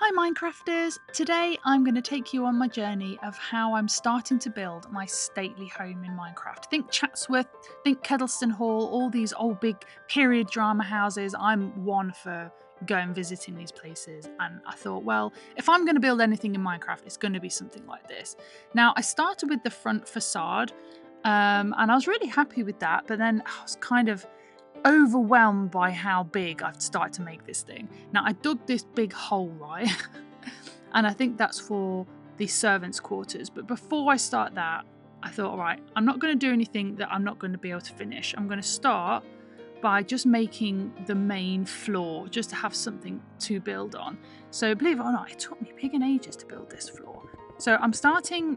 Hi Minecrafters! Today I'm going to take you on my journey of how I'm starting to build my stately home in Minecraft. Think Chatsworth, think Kedleston Hall, all these old big period drama houses. I'm one for going visiting these places, and I thought, well, if I'm going to build anything in Minecraft, it's going to be something like this. Now, I started with the front facade, and I was really happy with that, but then I was kind of overwhelmed by how big I've started to make this thing. Now I dug this big hole, right? And I think that's for the servants' quarters. But before I start that, I thought, all right, I'm not going to do anything that I'm not going to be able to finish. I'm going to start by just making the main floor, just to have something to build on. So believe it or not, it took me big and ages to build this floor. So I'm starting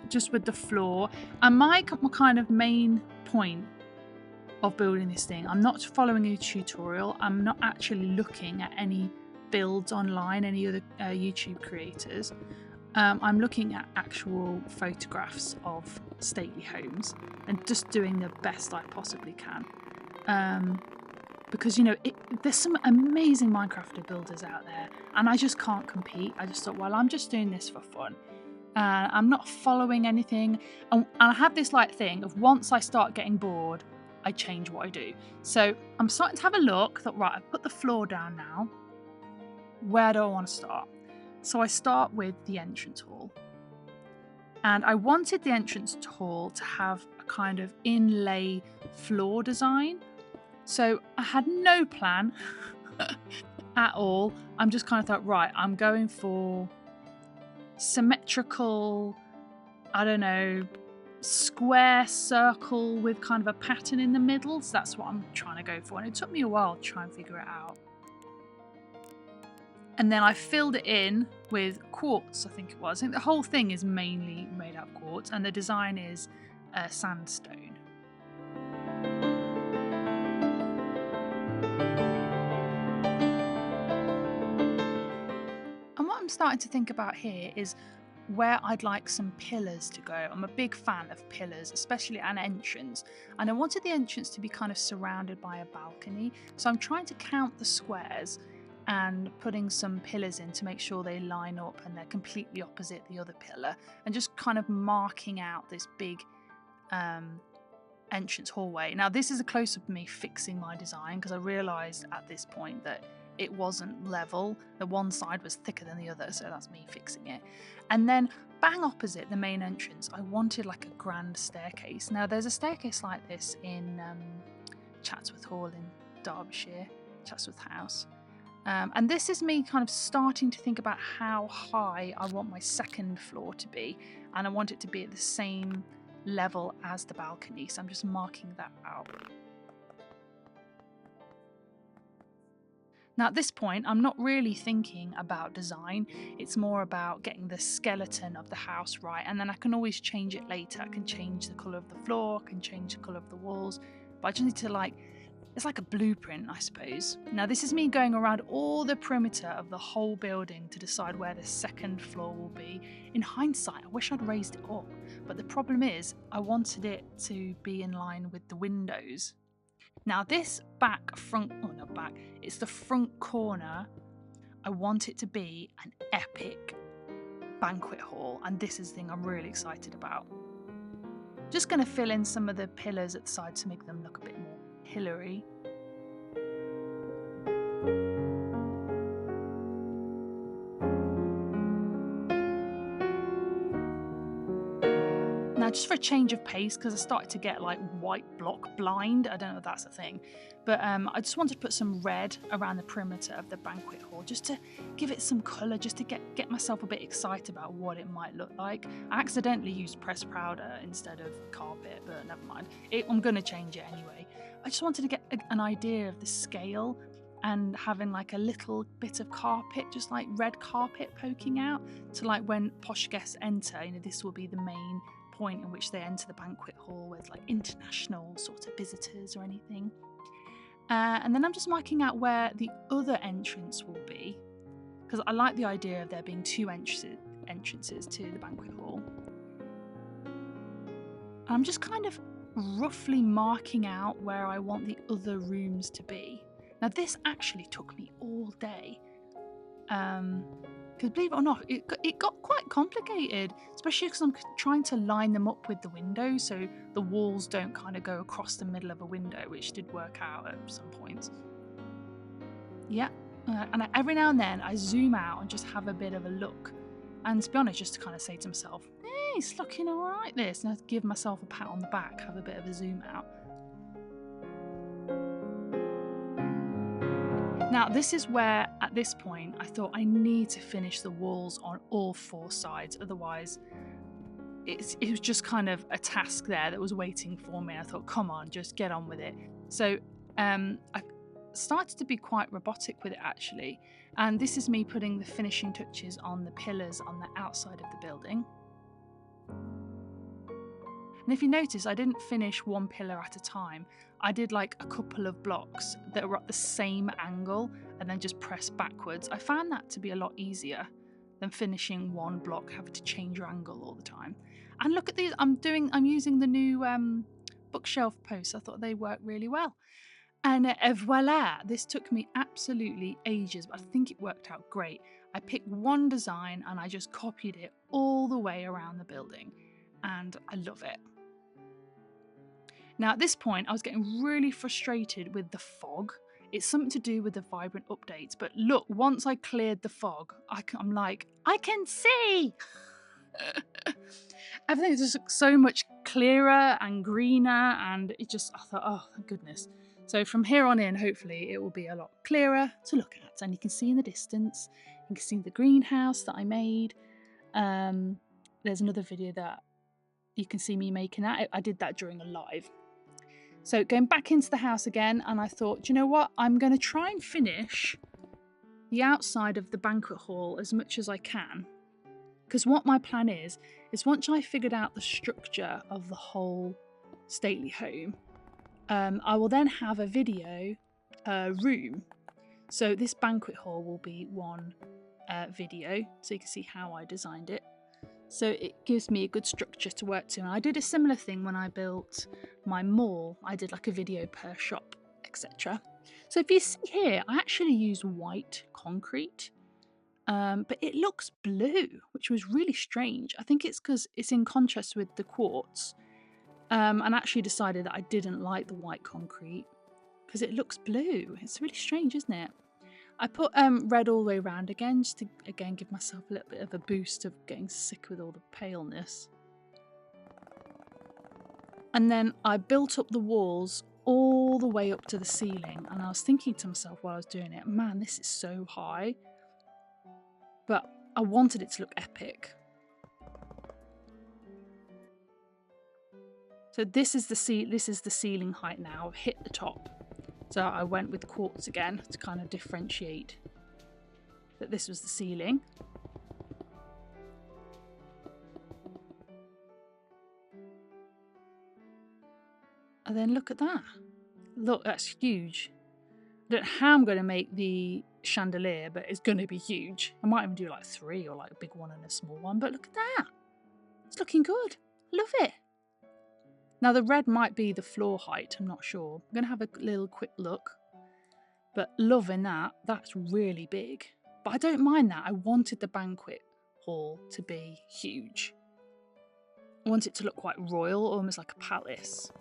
just with the floor, and my kind of main point of building this thing, I'm not following a tutorial. I'm not actually looking at any builds online, any other YouTube creators. I'm looking at actual photographs of stately homes and just doing the best I possibly can. Because, you know, there's some amazing Minecraft builders out there, and I just can't compete. I just thought, well, I'm just doing this for fun. I'm not following anything. And I have this like thing of once I start getting bored, I change what I do. So I'm starting to have a look. Thought, right, I've put the floor down now. Where do I want to start? So I start with the entrance hall. And I wanted the entrance hall to have a kind of inlay floor design. So I had no plan at all. I'm just kind of thought, right, I'm going for symmetrical, I don't know, square circle with kind of a pattern in the middle. So that's what I'm trying to go for. And it took me a while to try and figure it out. And then I filled it in with quartz, I think it was. I think the whole thing is mainly made out of quartz, and the design is sandstone. And what I'm starting to think about here is where I'd like some pillars to go. I'm a big fan of pillars, especially at an entrance, and I wanted the entrance to be kind of surrounded by a balcony. So I'm trying to count the squares and putting some pillars in to make sure they line up and they're completely opposite the other pillar, and just kind of marking out this big entrance hallway. Now this is a close-up of me fixing my design, because I realised at this point that it wasn't level. The one side was thicker than the other, so that's me fixing it. And then bang opposite the main entrance, I wanted like a grand staircase. Now there's a staircase like this in Chatsworth Hall in Derbyshire, Chatsworth House. And this is me kind of starting to think about how high I want my second floor to be, and I want it to be at the same level as the balcony, so I'm just marking that out. Now at this point, I'm not really thinking about design. It's more about getting the skeleton of the house right, and then I can always change it later. I can change the colour of the floor, I can change the colour of the walls, but I just need to it's like a blueprint, I suppose. Now this is me going around all the perimeter of the whole building to decide where the second floor will be. In hindsight, I wish I'd raised it up, but the problem is I wanted it to be in line with the windows. Now this it's the front corner. I want it to be an epic banquet hall, and this is the thing I'm really excited about. Just going to fill in some of the pillars at the side to make them look a bit more pillory. Now just for a change of pace, because I started to get like white block blind, I don't know if that's a thing, but I just wanted to put some red around the perimeter of the banquet hall just to give it some colour, just to get myself a bit excited about what it might look like. I accidentally used pressed powder instead of carpet, but never mind. I'm going to change it anyway. I just wanted to get an idea of the scale, and having like a little bit of carpet, just like red carpet poking out, to like when posh guests enter, you know, this will be the main point in which they enter the banquet hall with like international sort of visitors or anything. And then I'm just marking out where the other entrance will be, because I like the idea of there being two entrances to the banquet hall. I'm just kind of roughly marking out where I want the other rooms to be. Now this actually took me all day. Because believe it or not, it got quite complicated, especially because I'm trying to line them up with the window so the walls don't kind of go across the middle of a window, which did work out at some points. Yeah, and every now and then I zoom out and just have a bit of a look. And to be honest, just to kind of say to myself, hey, it's looking all right, this. And I give myself a pat on the back, have a bit of a zoom out. Now, this is where, at this point, I thought I need to finish the walls on all 4 sides. Otherwise, it was just kind of a task there that was waiting for me. I thought, come on, just get on with it. So I started to be quite robotic with it, actually. And this is me putting the finishing touches on the pillars on the outside of the building. And if you notice, I didn't finish one pillar at a time. I did like a couple of blocks that were at the same angle and then just press backwards. I found that to be a lot easier than finishing one block, having to change your angle all the time. And look at these, I'm using the new bookshelf posts. I thought they worked really well. And voila, this took me absolutely ages, but I think it worked out great. I picked one design and I just copied it all the way around the building, and I love it. Now at this point, I was getting really frustrated with the fog. It's something to do with the vibrant updates, but look, once I cleared the fog, I'm like, I can see! Everything just looks so much clearer and greener, and it just, I thought, oh, thank goodness. So from here on in, hopefully it will be a lot clearer to look at, and you can see in the distance, you can see the greenhouse that I made. There's another video that you can see me making that. I did that during a live. So going back into the house again, and I thought, do you know what? I'm going to try and finish the outside of the banquet hall as much as I can. Because what my plan is once I figured out the structure of the whole stately home, I will then have a video room. So this banquet hall will be one video, so you can see how I designed it. So it gives me a good structure to work to. And I did a similar thing when I built my mall. I did like a video per shop, etc. So if you see here, I actually used white concrete, but it looks blue, which was really strange. I think it's because it's in contrast with the quartz. And actually decided that I didn't like the white concrete because it looks blue. It's really strange, isn't it? I put red all the way around again, just to again give myself a little bit of a boost of getting sick with all the paleness. And then I built up the walls all the way up to the ceiling, and I was thinking to myself while I was doing it, man, this is so high. But I wanted it to look epic. So this is the ceiling height now. I've hit the top. So I went with quartz again to kind of differentiate that this was the ceiling. And then look at that. Look, that's huge. I don't know how I'm going to make the chandelier, but it's going to be huge. I might even do like 3 or like a big one and a small one, but look at that. It's looking good. Love it. Now the red might be the floor height, I'm not sure. I'm going to have a little quick look. But loving that, that's really big. But I don't mind that. I wanted the banquet hall to be huge. I want it to look quite royal, almost like a palace.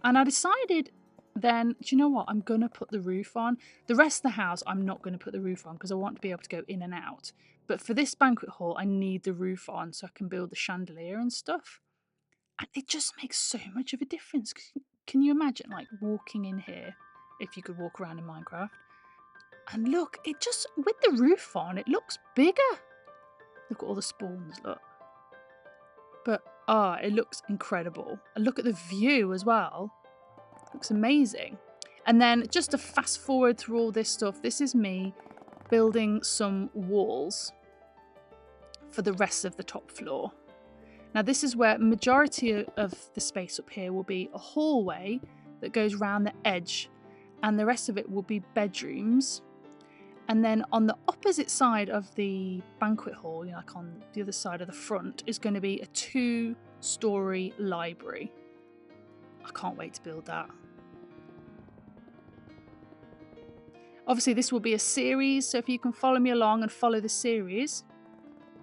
And I decided then, do you know what? I'm going to put the roof on. The rest of the house, I'm not going to put the roof on because I want to be able to go in and out. But for this banquet hall, I need the roof on so I can build the chandelier and stuff. And it just makes so much of a difference. Can you imagine like walking in here, if you could walk around in Minecraft? And look, it just, with the roof on, it looks bigger. Look at all the spawns, look. But, it looks incredible. And look at the view as well. It looks amazing. And then just to fast forward through all this stuff, this is me building some walls for the rest of the top floor. Now this is where majority of the space up here will be a hallway that goes around the edge, and the rest of it will be bedrooms. And then on the opposite side of the banquet hall, you know, like on the other side of the front, is going to be a 2-story library. I can't wait to build that. Obviously this will be a series, so if you can follow me along and follow the series,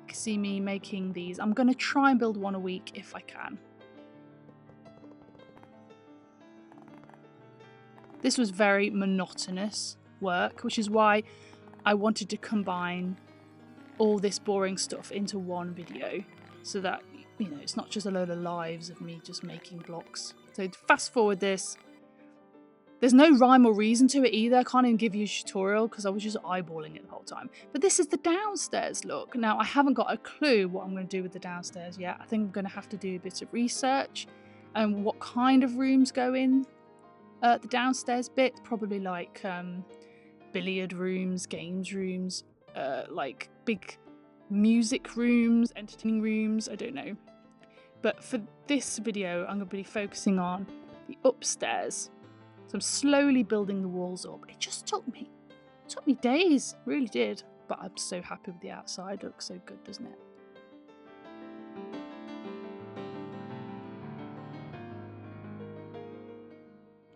you can see me making these. I'm going to try and build one a week if I can. This was very monotonous work, which is why I wanted to combine all this boring stuff into one video, so that, you know, it's not just a load of lives of me just making blocks. So fast forward this. There's no rhyme or reason to it either. I can't even give you a tutorial because I was just eyeballing it the whole time. But this is the downstairs look. Now, I haven't got a clue what I'm going to do with the downstairs yet. I think I'm going to have to do a bit of research and what kind of rooms go in the downstairs bit. Probably like billiard rooms, games rooms, like big music rooms, entertaining rooms, I don't know. But for this video, I'm going to be focusing on the upstairs. So I'm slowly building the walls up. It just took me days, really did. But I'm so happy with the outside. It looks so good, doesn't it?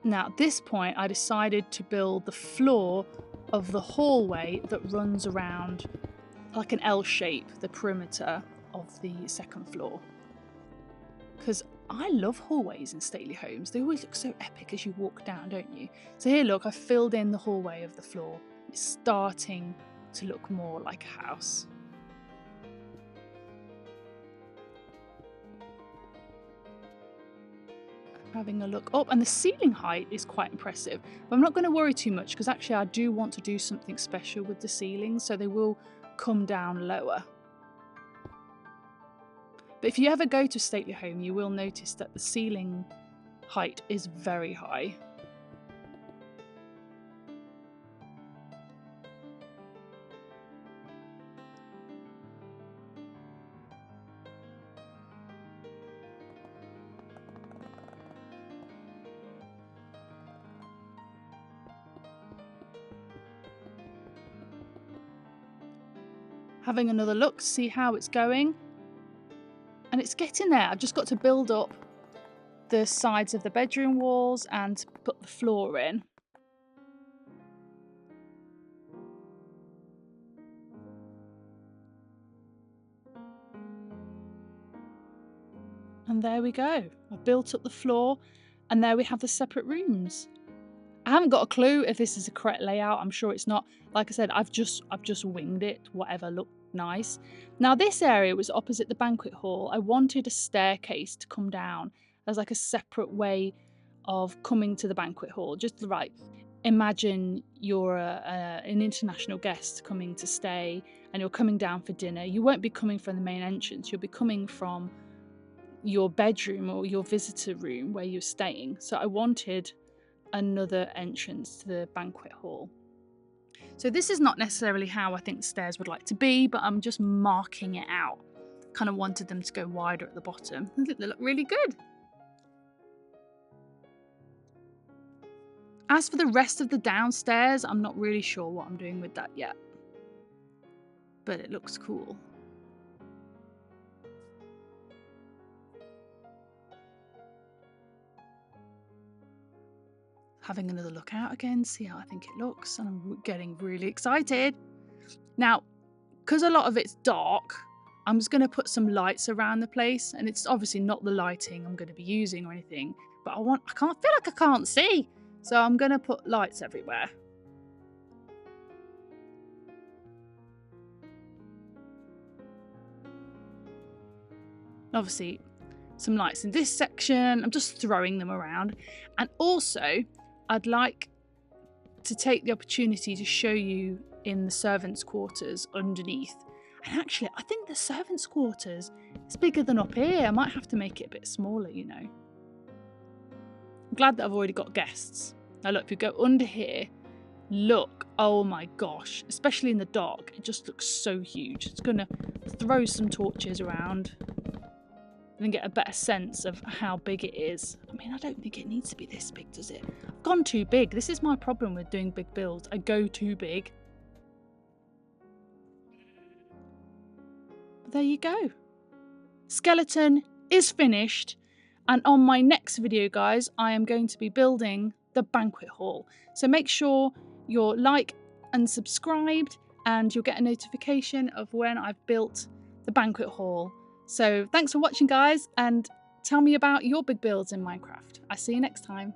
Now at this point, I decided to build the floor of the hallway that runs around like an L shape, the perimeter of the second floor. Because I love hallways in stately homes. They always look so epic as you walk down, don't you? So here, look, I filled in the hallway of the floor. It's starting to look more like a house. Having a look up, and the ceiling height is quite impressive. But I'm not going to worry too much because actually I do want to do something special with the ceilings, so they will come down lower. But if you ever go to a stately home, you will notice that the ceiling height is very high. Having another look to see how it's going. And it's getting there. I've just got to build up the sides of the bedroom walls and put the floor in. And there we go. I've built up the floor and there we have the separate rooms. I haven't got a clue if this is the correct layout. I'm sure it's not. Like I said, I've just winged it, whatever looked nice. Now this area was opposite the banquet hall. I wanted a staircase to come down as like a separate way of coming to the banquet hall. Just right. Imagine you're an international guest coming to stay and you're coming down for dinner. You won't be coming from the main entrance. You'll be coming from your bedroom or your visitor room where you're staying. So I wanted another entrance to the banquet hall. So this is not necessarily how I think the stairs would like to be, but I'm just marking it out. Kind of wanted them to go wider at the bottom. I think they look really good. As for the rest of the downstairs, I'm not really sure what I'm doing with that yet. But it looks cool. Having another look out again, see how I think it looks, and I'm getting really excited. Now, because a lot of it's dark, I'm just going to put some lights around the place, and it's obviously not the lighting I'm going to be using or anything, but I feel like I can't see, so I'm going to put lights everywhere. Obviously, some lights in this section. I'm just throwing them around, and also I'd like to take the opportunity to show you in the servants' quarters underneath. And actually, I think the servants' quarters is bigger than up here. I might have to make it a bit smaller, you know. I'm glad that I've already got guests. Now look, if you go under here, look, oh my gosh, especially in the dark, it just looks so huge. It's gonna throw some torches around and get a better sense of how big it is. I mean, I don't think it needs to be this big, does it? I've gone too big. This is my problem with doing big builds. I go too big. But there you go. Skeleton is finished. And on my next video, guys, I am going to be building the banquet hall. So make sure you're like and subscribed, and you'll get a notification of when I've built the banquet hall. So thanks for watching, guys, and tell me about your big builds in Minecraft. I'll see you next time.